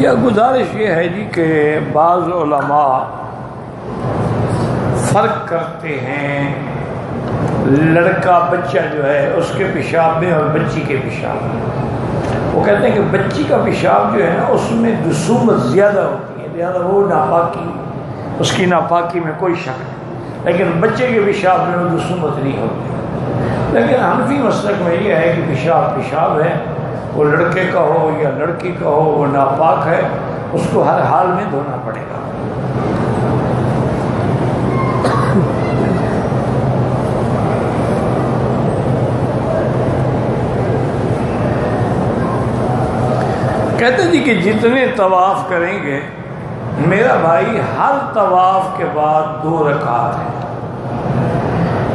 یا گزارش یہ ہے جی کہ بعض علماء فرق کرتے ہیں لڑکا بچہ جو ہے اس کے پیشاب میں اور بچی کے پیشاب میں۔ وہ کہتے ہیں کہ بچی کا پیشاب جو ہے نا اس میں دسومت زیادہ ہوتی ہے، لہٰذا وہ ناپاکی، اس کی ناپاکی میں کوئی شک نہیں، لیکن بچے کے پیشاب میں وہ دسومت نہیں ہوتی۔ لیکن حنفی مسلک میں یہ ہے کہ پیشاب پیشاب ہے، وہ لڑکے کا ہو یا لڑکی کا ہو، وہ ناپاک ہے، اس کو ہر حال میں دھونا پڑے گا۔ کہتے جی کہ جتنے طواف کریں گے میرا بھائی ہر طواف کے بعد 2 رکعت ہے،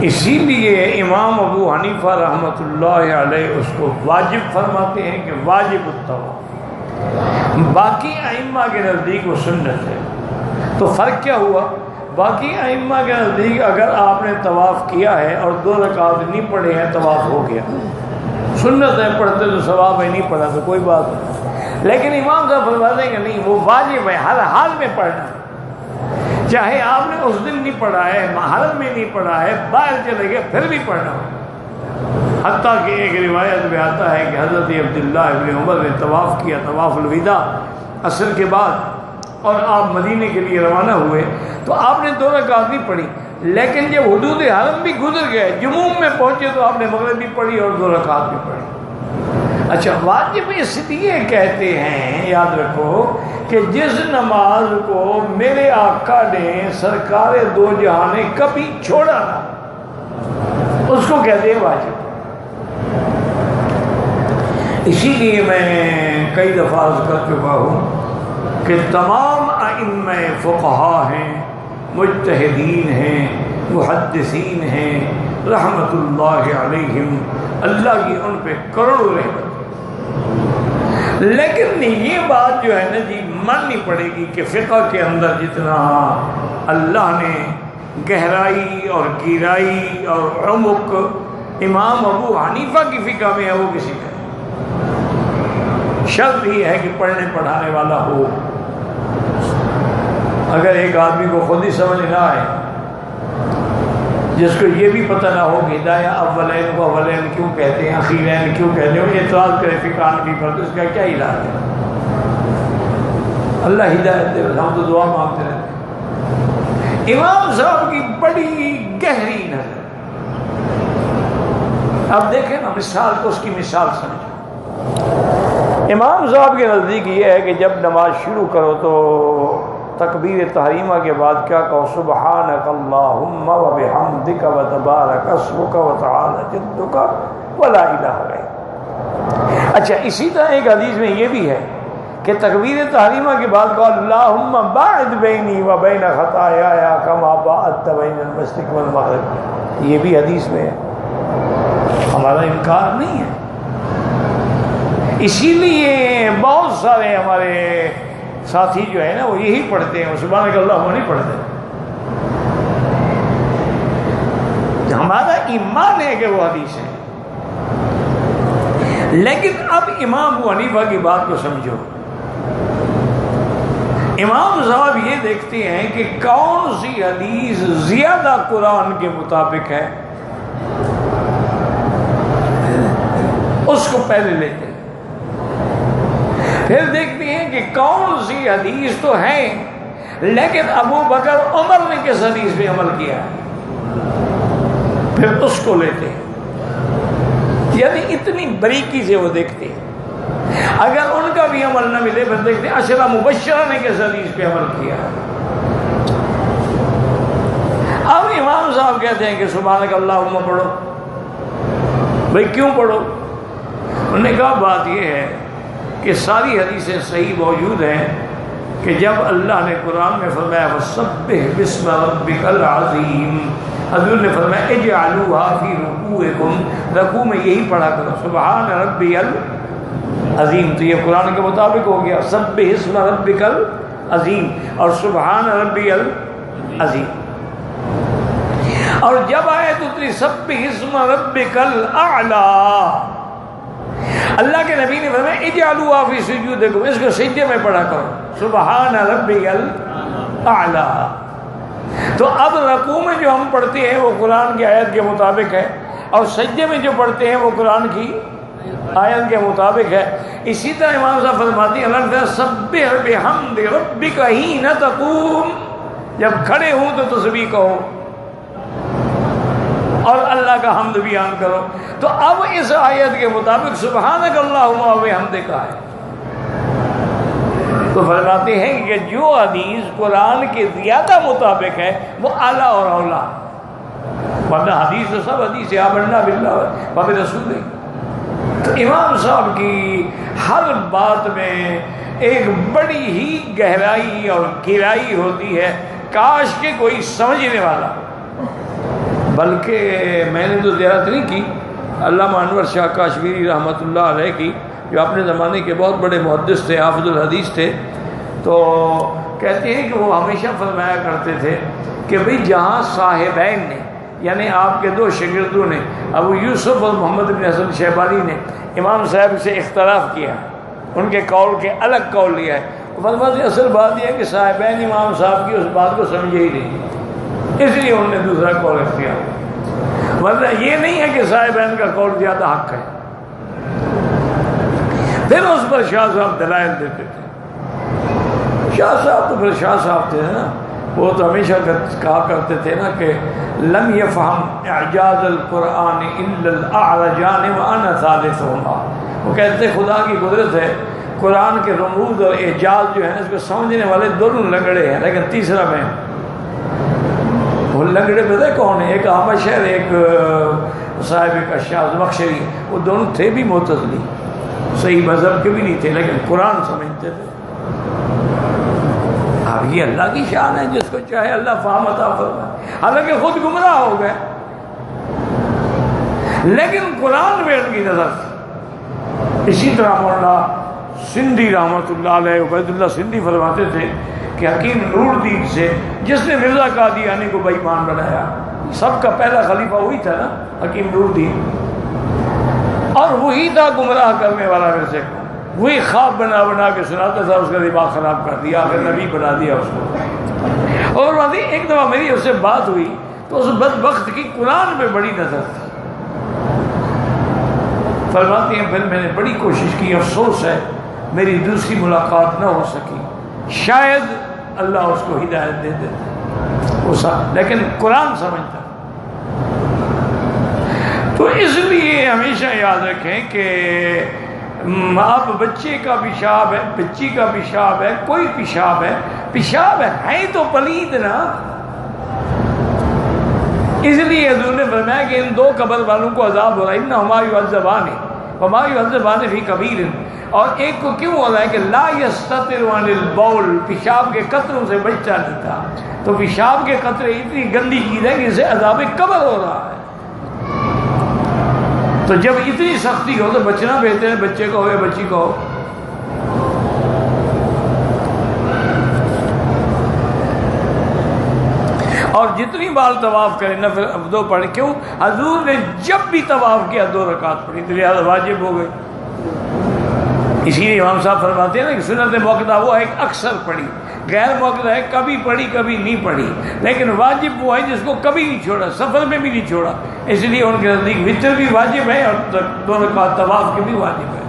اسی لیے امام ابو حنیفہ رحمۃ اللہ علیہ اس کو واجب فرماتے ہیں کہ واجب الطواف، باقی ائمہ کے نزدیک وہ سنت ہے۔ تو فرق کیا ہوا؟ باقی ائمہ کے نزدیک اگر آپ نے طواف کیا ہے اور 2 رکعت نہیں پڑھے ہیں طواف ہو گیا، سنت ہے، پڑھتے تو ثواب ہے، نہیں پڑھا تو کوئی بات نہیں۔ لیکن امام صاحب فرماتے ہیں کہ نہیں، وہ واجب ہے، ہر حال میں پڑھنا، چاہے آپ نے اس دن نہیں پڑھا ہے، حرم میں نہیں پڑھا ہے، باہر چلے گئے پھر بھی پڑھنا ہو۔ حتیٰ کہ ایک روایت میں آتا ہے کہ حضرت عبداللہ ابن عمر نے طواف کیا، طواف الوداع عصر کے بعد، اور آپ مدینے کے لیے روانہ ہوئے تو آپ نے 2 رکعت نہیں پڑھی، لیکن جب حدود حرم بھی گزر گئے، جموم میں پہنچے تو آپ نے مغرب بھی پڑھی اور 2 رکعت بھی پڑھی۔ اچھا، واجب اس لیے کہتے ہیں، یاد رکھو، کہ جس نماز کو میرے آقا نے سرکار 2 جہاں نے کبھی چھوڑا نہ، اس کو کہتے ہیں واجب۔ اسی لیے میں کئی دفعہ عرض کر چکا ہوں کہ تمام ائمہ فقہا ہیں، مجتہدین ہیں، محدثین ہیں، رحمت اللہ علیہم، اللہ کی ان پہ کروڑوں رحمت، لیکن یہ بات جو ہے نا جی ماننی پڑے گی کہ فقہ کے اندر جتنا اللہ نے گہرائی اور گہرائی اور عمق امام ابو حنیفہ کی فقہ میں ہے، وہ کسی کا شرط ہی ہے کہ پڑھنے پڑھانے والا ہو۔ اگر ایک آدمی کو خود ہی سمجھ نہ آئے، جس کو یہ بھی پتہ نہ ہو کہ ہدایہ اولین کو اولین کیوں کہتے ہیں، اخیرین کیوں کہتے ہیں، اعتراض کرے فقہ حنفی پر، تو اس کا کیا علاج ہے؟ اللہ ہدایت دے، ہم تو دعا مانگتے رہتے ہیں۔ امام صاحب کی بڑی گہری نظر، اب دیکھیں نا مثال کو، اس کی مثال سمجھو۔ امام صاحب کے نزدیک یہ ہے کہ جب نماز شروع کرو تو تکبیر تحریمہ کے بعد کیا کہو؟ سبحانک اللہم و بحمدک و تبارک اسمک و تعالی جدک و لا الہ غیرک۔ اچھا، اسی طرح ایک حدیث میں یہ بھی ہے کہ تکبیر تحریمہ کے بعد کہو اللہم باعد بینی و بین خطایای کما باعدت بین المشرق والمغرب، یہ بھی حدیث میں ہے، ہمارا انکار نہیں ہے۔ اسی لیے بہت سارے ہمارے ساتھی جو ہے نا وہ یہی پڑھتے ہیں، سبحانک اللہم نہیں پڑھتے۔ ہمارا ایمان ہے کہ وہ حدیث ہے، لیکن اب امام ابو حنیفہ کی بات کو سمجھو۔ امام صاحب یہ دیکھتے ہیں کہ کون سی حدیث زیادہ قرآن کے مطابق ہے، اس کو پہلے لیتے ہیں، پھر دیکھتے ہیں کہ کون سی حدیث تو ہے لیکن ابو بکر عمر نے کس حدیث پہ عمل کیا ہے، پھر اس کو لیتے ہیں۔ یعنی اتنی باریکی سے وہ دیکھتے ہیں، اگر ان کا بھی عمل نہ ملے پھر دیکھتے ہیں عشرہ مبشرہ نے کس حدیث پہ عمل کیا ہے۔ اب امام صاحب کہتے ہیں کہ سبحانک اللہم پڑھو، بھئی کیوں پڑھو؟ انہوں نے کہا بات یہ ہے کہ ساری حدیثیں صحیح موجود ہیں کہ جب اللہ نے قرآن میں فرمایا وَسَبِّحْ بِاسْمَ رَبِّكَ الْعَظِيمِ، حضور نے فرمایا اجعلوها فی رکوعکم، رکوع میں یہی پڑھا کرو سبحان ربی العظیم، تو یہ قرآن کے مطابق ہو گیا سبح اسم ربک العظیم اور سبحان ربی العظیم۔ اور جب آیت اتری سبح اسم ربک الاعلی، اللہ کے نبی نے فرمایا اجعلوا فی سجودکم، اس کو سجدے میں پڑھا کرو، سبحان ربی الاعلی۔ تو اب رکوع میں جو ہم پڑھتے ہیں وہ قرآن کی آیت کے مطابق ہے، اور سجدے میں جو پڑھتے ہیں وہ قرآن کی آیت کے مطابق ہے۔ اسی طرح امام صاحب فرماتے ہیں اللہ تعالیٰ سبح بحمد ربک حین تقوم، جب کھڑے ہوں تو تسبیح کہو اور اللہ کا حمد بیان کرو۔ تو اب اس آیت کے مطابق سبحانک اللہم و بحمدک ہے۔ تو فرماتے ہیں کہ جو حدیث قرآن کے زیادہ مطابق ہے وہ اعلیٰ اور اولیٰ، ورنہ حدیث تو سب حدیث ہے، آمنا باللہ و برسولہ۔ تو امام صاحب کی ہر بات میں ایک بڑی ہی گہرائی اور گہرائی ہوتی ہے، کاش کہ کوئی سمجھنے والا۔ بلکہ میں نے تو زیارت نہیں کی، علامہ انور شاہ کاشمیری رحمۃ اللہ علیہ کی، جو اپنے زمانے کے بہت بڑے محدث تھے، حافظ الحدیث تھے، تو کہتے ہیں کہ وہ ہمیشہ فرمایا کرتے تھے کہ بھئی جہاں صاحبین نے، یعنی آپ کے دو شاگردوں نے، ابو یوسف اور محمد بن حسن شیبانی نے امام صاحب سے اختلاف کیا، ان کے قول کے الگ قول لیا ہے، وہ فرماتے ہیں اصل بات یہ ہے کہ صاحبین امام صاحب کی اس بات کو سمجھے ہی نہیں، اس لیے انہوں نے دوسرا قول اختیار کیا، ورنہ یہ نہیں ہے کہ صاحبین کا قول زیادہ حق ہے۔ پھر اس پر شاہ صاحب دلائل دیتے تھے۔ شاہ صاحب تو پھر شاہ صاحب تھے نا، وہ تو ہمیشہ کہا کرتے تھے نا کہ لم یفہم اعجاز القرآن الا الاعرجان وانا ثالثہما۔ وہ کہتے خدا کی قدرت ہے، قرآن کے رموز اور اعجاز جو ہے اس کو سمجھنے والے دونوں لنگڑے ہیں، لیکن تیسرا میں، وہ لنگڑے پتہ کون ہیں؟ ایک احمد شہر، ایک صاحب کا شاہ زمخشری، وہ دونوں تھے بھی معتزلی، صحیح مذہب کے بھی نہیں تھے لیکن قرآن سمجھتے تھے۔ اب یہ اللہ کی شان ہے، جس کو چاہے اللہ فہم عطا فرمائے، حالانکہ خود گمراہ ہو گئے لیکن قرآن میں ان کی نظر تھی۔ اسی طرح مولانا سندھی رحمۃ اللہ علیہ، عبید اللہ سندھی فرماتے تھے کہ حکیم نور الدین سے، جس نے مرزا قادیانی کو بے ایمان بنایا، سب کا پہلا خلیفہ وہی تھا نا، حکیم نور الدین، اور وہی تھا گمراہ کرنے والا مرزے کو، وہی خواب بنا بنا کے سناتا تھا، اس کا دماغ خراب کر دیا، پھر نبی بنا دیا اس کو۔ اور ایک دفعہ میری اس سے بات ہوئی تو اس بدبخت کی قرآن میں بڑی نظر تھی۔ فرماتے ہیں پھر میں نے بڑی کوشش کی، افسوس ہے میری دوسری ملاقات نہ ہو سکی، شاید اللہ اس کو ہدایت دے دیتا، لیکن قرآن سمجھتا۔ تو اس لیے ہمیشہ یاد رکھیں کہ اب بچے کا پیشاب ہے، بچی کا پیشاب ہے، کوئی پیشاب ہے، پیشاب ہے تو پلید نا، اس لیے حضور نے فرمایا کہ ان دو قبر والوں کو عذاب ہو رہا ہے، انہما یعذبان وما یعذبان فی کبیر، اور ایک کو کیوں ہو رہا ہے کہ لا یستتر عن البول، پیشاب کے قطروں سے بچتا نہیں تھا، تو پیشاب کے قطرے اتنی گندی چیز ہے کہ اسے عذاب قبر ہو رہا ہے۔ تو جب اتنی سختی ہو تو بچنا بہتر ہے، بچے کو ہو یا بچی کو ہو۔ اور جتنی بار طواف کریں نفل دو پڑھیں، کیوں؟ حضور نے جب بھی طواف کیا 2 رکعت پڑھی، تو لہٰذا واجب ہو گئی۔ اسی لیے امام صاحب فرماتے ہیں نا کہ سنت موقدہ وہ ہے کہ اکثر پڑھی، غیر موقدہ ہے کبھی پڑھی کبھی نہیں پڑھی، لیکن واجب وہ ہے جس کو کبھی نہیں چھوڑا، سفر میں بھی نہیں چھوڑا، اس لیے ان کے نزدیک وتر بھی واجب ہے اور 2 رکعت طواف کے بھی واجب ہے۔